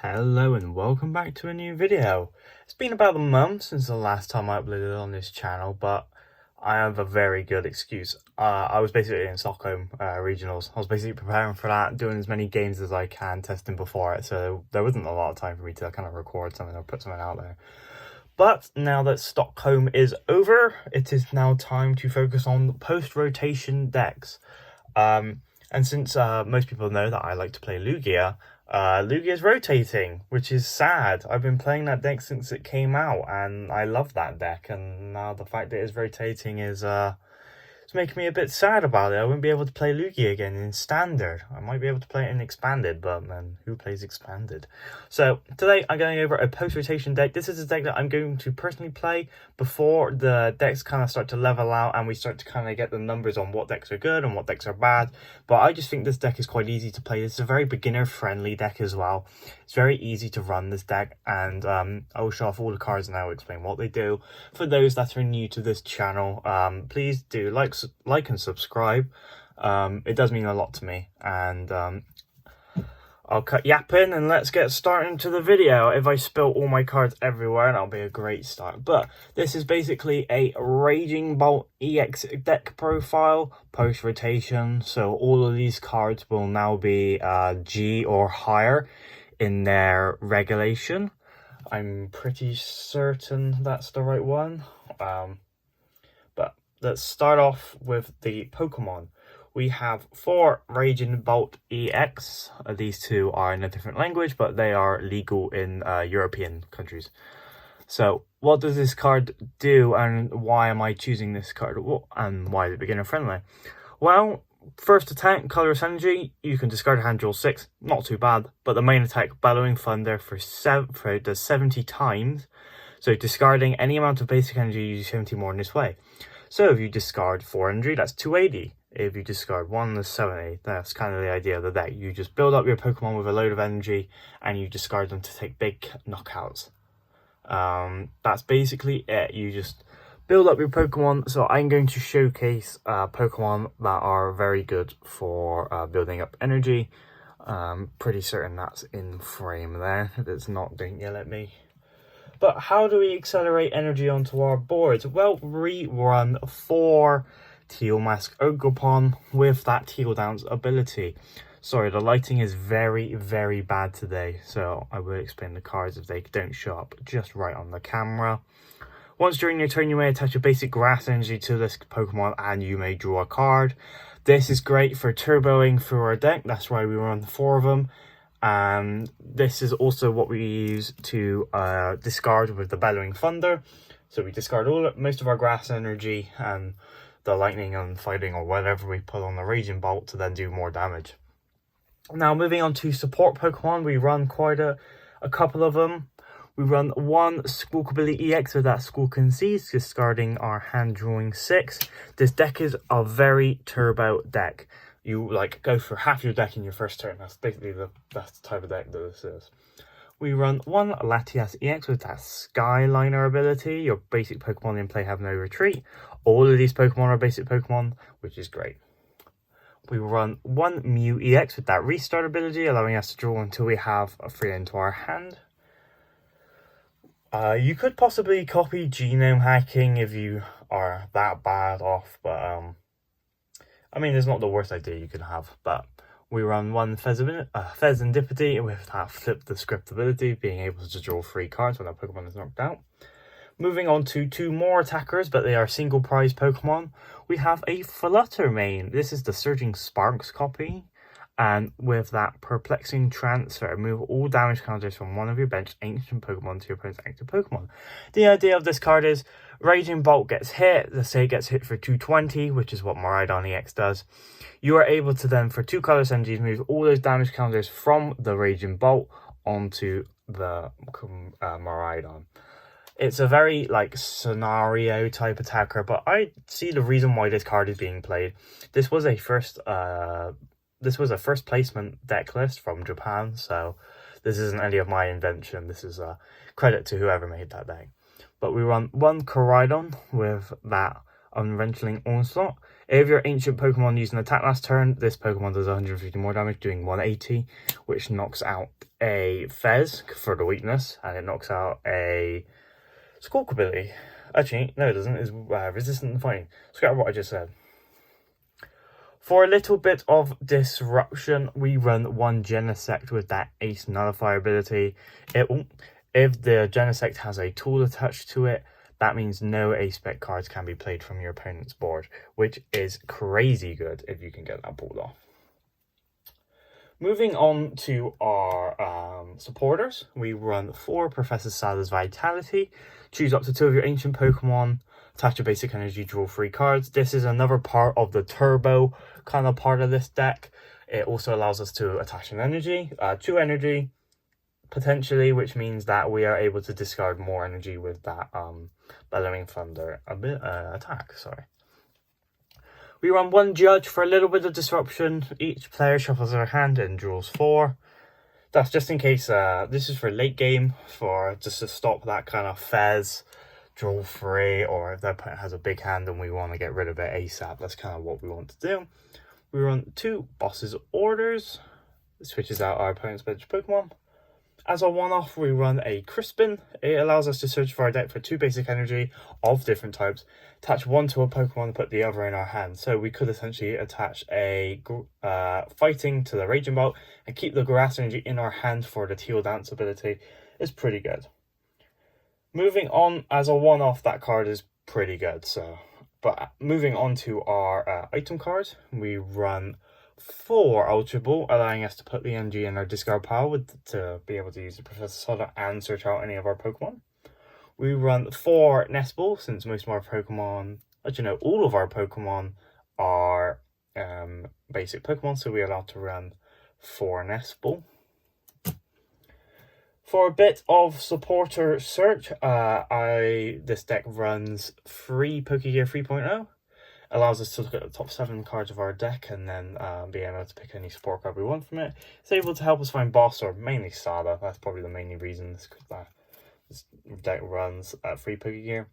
Hello and welcome back to a new video. It's been about a month since the last time I uploaded on this channel, but I have a very good excuse. I was basically in Stockholm regionals. I was basically preparing for that, doing as many games as I can, testing before it, so there wasn't a lot of time for me to kind of record something or put something out there. But now that Stockholm is over, it is now time to focus on post-rotation decks. And since most people know that I like to play Lugia, Lugia is rotating, which is sad. I've been playing that deck since it came out, and I love that deck. And now the fact that it's rotating is it's making me a bit sad about it. I won't be able to play Lugia again in Standard. I might be able to play it in Expanded, but then who plays Expanded? So today I'm going over a post-rotation deck. This is a deck that I'm going to personally play before the decks kind of start to level out and we start to kind of get the numbers on what decks are good and what decks are bad. But I just think this deck is quite easy to play. It's a very beginner-friendly deck as well. It's very easy to run this deck, and I will show off all the cards and I will explain what they do. For those that are new to this channel, please do like and subscribe. It does mean a lot to me, and I'll cut yapping and let's get started into the video. If I spill all my cards everywhere, that'll be a great start. But this is basically a Raging Bolt EX deck profile post-rotation. So all of these cards will now be G or higher in their regulation. I'm pretty certain that's the right one. But let's start off with the Pokemon. We have 4 Raging Bolt EX. These two are in a different language, but they are legal in European countries. So what does this card do, and why am I choosing this card, and why is it beginner friendly? Well, first attack, Colorless Energy, you can discard a hand, draw 6, not too bad. But the main attack, Bellowing Thunder, does 70 times. So discarding any amount of basic energy, you do 70 more in this way. So if you discard 4 energy, that's 280. If you discard 1, that's 70. That's kind of the idea of the deck. You just build up your Pokemon with a load of energy and you discard them to take big knockouts. That's basically it. You just build up your Pokemon. So I'm going to showcase Pokemon that are very good for building up energy. Pretty certain that's in frame there. If it's not, don't yell at me. But how do we accelerate energy onto our boards? Well, we run 4 Teal Mask Ogerpon with that Teal Dance ability. Sorry, the lighting is very, very bad today, so I will explain the cards if they don't show up just right on the camera. Once during your turn, you may attach a basic grass energy to this Pokemon and you may draw a card. This is great for turboing through our deck. That's why we run 4 of them. And this is also what we use to discard with the Bellowing Thunder. So we discard most of our grass energy and the lightning and fighting or whatever we put on the Raging Bolt to then do more damage. Now moving on to support Pokemon, we run quite a couple of them. We run 1 Squawkabilly EX with that Squawkin' Seeds, discarding our hand, drawing 6. This deck is a very turbo deck. You go for half your deck in your first turn. That's basically the type of deck that this is. We run 1 Latias EX with that Skyliner ability. Your basic Pokemon in play have no retreat. All of these Pokemon are basic Pokemon, which is great. We run 1 Mew EX with that Restart ability, allowing us to draw until we have a 3 into our hand. You could possibly copy Genome Hacking if you are that bad off, but I mean, it's not the worst idea you could have. But we run 1 Fezandipity with that Flip the Script ability, being able to draw 3 cards when a Pokemon is knocked out. Moving on to 2 more attackers, but they are single prize Pokemon. We have a Fluttermane. This is the Surging Sparks copy. And with that Perplexing Transfer, move all damage counters from one of your bench ancient Pokemon to your opponent's active Pokemon. The idea of this card is Raging Bolt gets hit. Let's say it gets hit for 220, which is what Miraidon EX does. You are able to then, for 2 colorless energies, move all those damage counters from the Raging Bolt onto the Miraidon. It's a very scenario type attacker, but I see the reason why this card is being played. This was a first placement deck list from Japan, so this isn't any of my invention. This is a credit to whoever made that deck. But we run 1 Koraidon with that Unwrenchling Onslaught. If your ancient Pokemon used an attack last turn, this Pokemon does 150 more damage, doing 180, which knocks out a Fez for the weakness, and it knocks out a Squawk ability. Actually, no it doesn't, it's resistant to fighting. Scrap what I just said. For a little bit of disruption, we run one Genesect with that Ace Nullifier ability. If the Genesect has a tool attached to it, that means no Ace Spec cards can be played from your opponent's board, which is crazy good if you can get that pulled off. Moving on to our supporters, we run 4 Professor Sala's Vitality. Choose up to 2 of your ancient Pokemon, attach a basic energy, draw 3 cards. This is another part of the turbo kind of part of this deck. It also allows us to attach an energy, 2 energy, potentially, which means that we are able to discard more energy with that Bellowing Thunder attack. We run 1 Judge for a little bit of disruption. Each player shuffles their hand and draws 4. That's just in case, this is for late game, for just to stop that kind of Fez, draw 3, or if their opponent has a big hand and we want to get rid of it ASAP. That's kind of what we want to do. We run 2 Boss's Orders. It switches out our opponent's bench Pokemon. As a one-off, we run a Crispin. It allows us to search for our deck for 2 basic energy of different types, attach 1 to a Pokemon and put the other in our hand. So we could essentially attach a Fighting to the Raging Bolt and keep the Grass energy in our hand for the Teal Dance ability. It's pretty good. Moving on, as a one-off, that card is pretty good. But moving on to our item cards, we run 4 Ultra Ball, allowing us to put the energy in our discard pile to be able to use the Professor Sada and search out any of our Pokemon. We run 4 Nest Ball, since most of our Pokemon, all of our Pokemon are basic Pokemon, so we're allowed to run 4 Nest Ball. For a bit of supporter search, this deck runs 3 Pokegear 3.0. Allows us to look at the top 7 cards of our deck and then be able to pick any support card we want from it. It's able to help us find boss, or mainly Sada. That's probably the main reason this deck runs 3 Pokegear.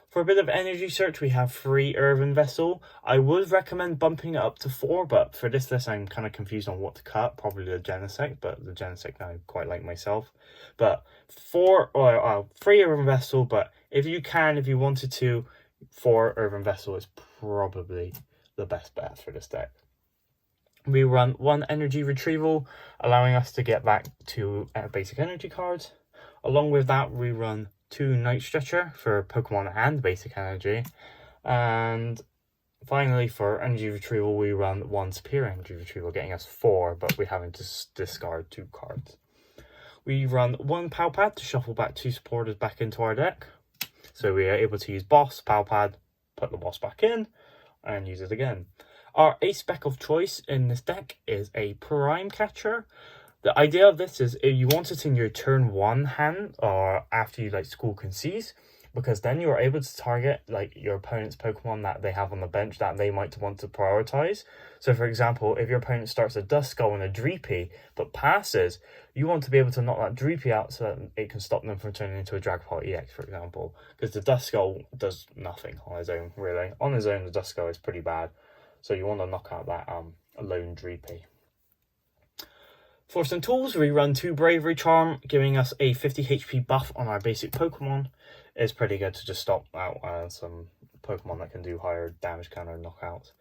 For a bit of energy search, we have 3 Earthen Vessel. I would recommend bumping it up to 4, but for this list, I'm kind of confused on what to cut. Probably the Genesect, but the Genesect I quite like myself. But 3 Earthen Vessel, but if you wanted to, 4 Earthen Vessel is probably the best bet for this deck. We run 1 Energy Retrieval, allowing us to get back to basic energy cards. Along with that, we run 2 Night Stretcher for Pokemon and basic energy. And finally, for energy retrieval, we run 1 Superior Energy Retrieval, getting us 4, but we're having to discard 2 cards. We run 1 Palpad to shuffle back 2 supporters back into our deck. So we are able to use Boss, Palpad, put the Boss back in, and use it again. Our Ace Spec of choice in this deck is a Prime Catcher. The idea of this is if you want it in your turn 1 hand, or after you School Can Seize, because then you're able to target your opponent's Pokemon that they have on the bench that they might want to prioritize. So for example, if your opponent starts a Duskull and a Dreepy but passes, you want to be able to knock that Dreepy out so that it can stop them from turning into a Dragapult EX, for example. Because the Duskull does nothing on his own, really. On his own, the Duskull is pretty bad. So you want to knock out that lone Dreepy. For some tools, we run 2 Bravery Charm, giving us a 50 HP buff on our basic Pokemon. It's pretty good to just stop out some Pokemon that can do higher damage counter knockouts.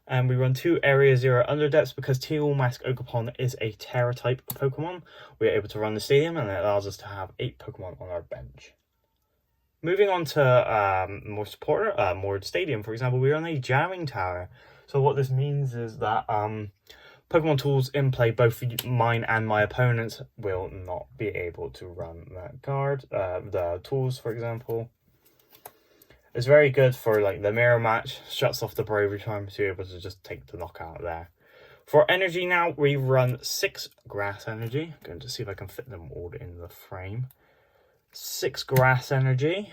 And we run 2 Area 0 Underdepths because Teal Mask Ogerpon is a Terra type Pokemon. We are able to run the stadium, and it allows us to have 8 Pokemon on our bench. Moving on to more stadium, for example, we run a Jamming Tower. So what this means is that Pokemon tools in play, both mine and my opponents, will not be able to run that card. The tools, for example, is very good for the mirror match, shuts off the Bravery Charm, so you're able to just take the knockout there. For energy now, we run 6 Grass Energy. I'm going to see if I can fit them all in the frame. 6 Grass Energy.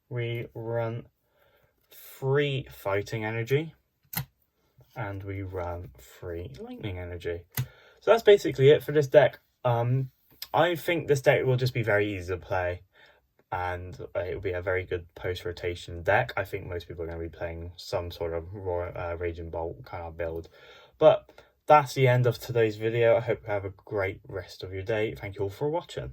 We run 3 Fighting Energy. And we run 3 Lightning Energy. So that's basically it for this deck. I think this deck will just be very easy to play, and it will be a very good post-rotation deck. I think most people are going to be playing some sort of Raging Bolt kind of build. But that's the end of today's video. I hope you have a great rest of your day. Thank you all for watching.